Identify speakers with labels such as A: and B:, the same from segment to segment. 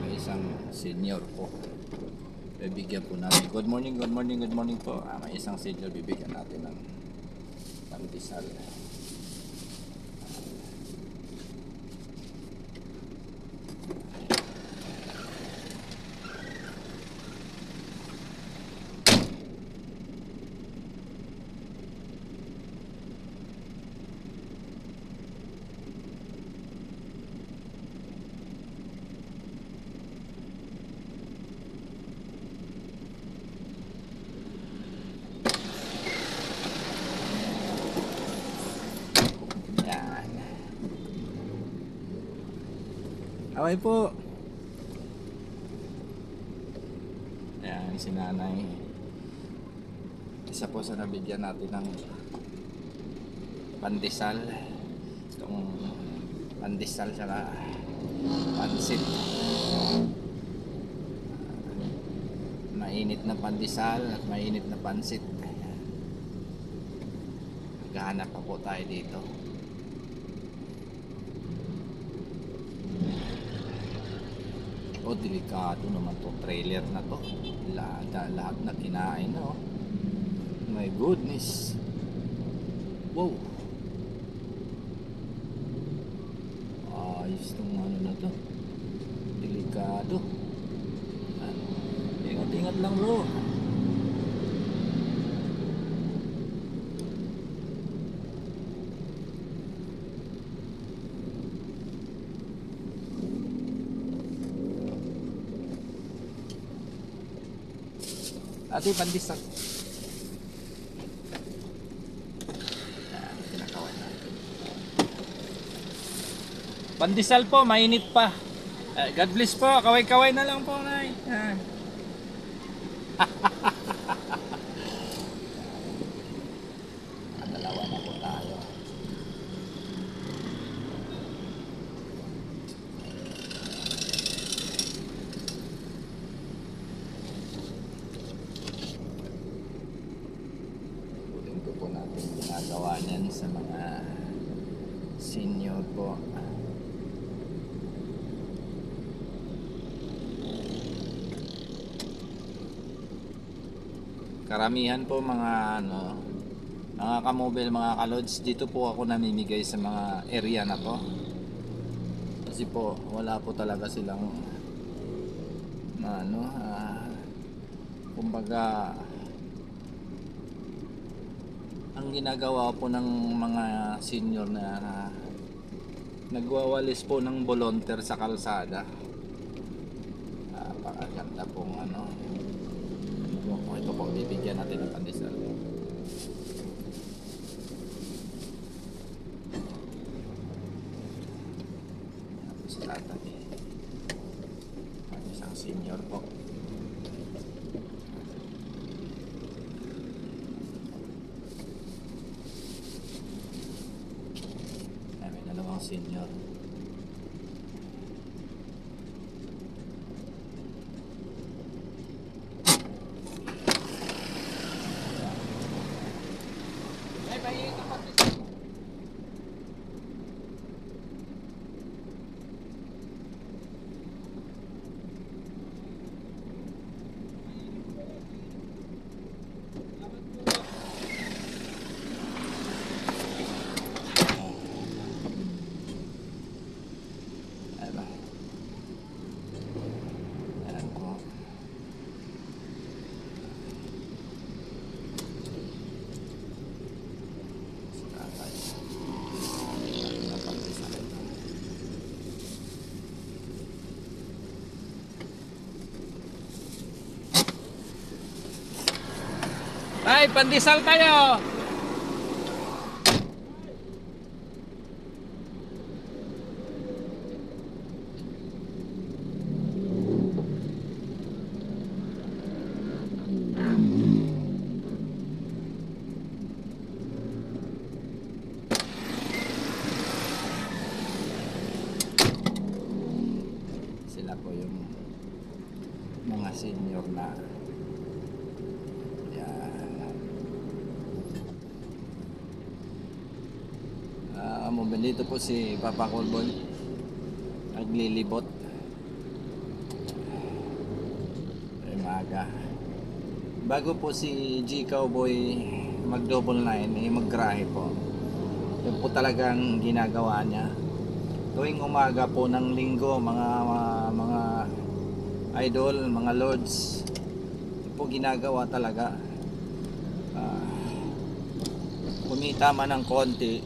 A: May isang senior po. Bibigyan po natin. Good morning po. May isang senior bibigyan natin ng pandesal. Okay po. Ayan, si nanay. Isa po sa nabigyan natin ng pandesal. Itong pandesal sa pansit. Mainit na pandesal at mainit na pansit. Naghahanap pa po tayo dito. Delikado naman to trailer na to. Lahat na kinain na, oh. My goodness. Wow. Ayos tong ano na to. Delikado. Ingat-ingat lang, bro. Ate, pandesal. Pandesal po, mainit pa. God bless po, kaway-kaway na lang po, nay. Dalawa na po tayo. Po natin ginagawa niyan sa mga senior po. Karamihan po mga mga kamobile, mga kalods, dito po ako namimigay sa mga area na to. Kasi po wala po talaga silang kumbaga ang ginagawa po ng mga senior na nagwawalis po ng volunteer sa kalsada. Napakaganda pong ito po, bibigyan natin ng pandesal. Tapos latag isang senior po. Senior. Ay, pandesal tayo. Sila po yung mga senior na kamobile. Dito po si Papa Colboy naglilibot. Ay maga. Bago po si G Cowboy mag double 9 maggrahe po. Yun po talagang ginagawa niya. Tuwing umaga po ng linggo mga idol, mga lords, ito po ginagawa talaga. Kumita man ng konti,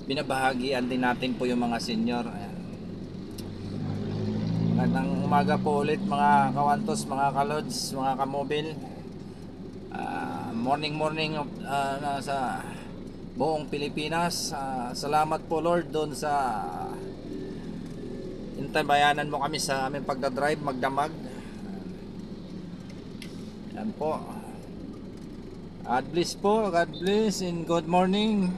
A: binabahagian din natin po yung mga senior. Ayan. Magandang umaga po ulit mga kawantos, mga kalods, mga kamobil. Morning sa buong Pilipinas. Salamat po Lord doon sa intabayanan mo kami sa aming pagdadrive, magdamag. Yan po. God bless po, God bless and good morning.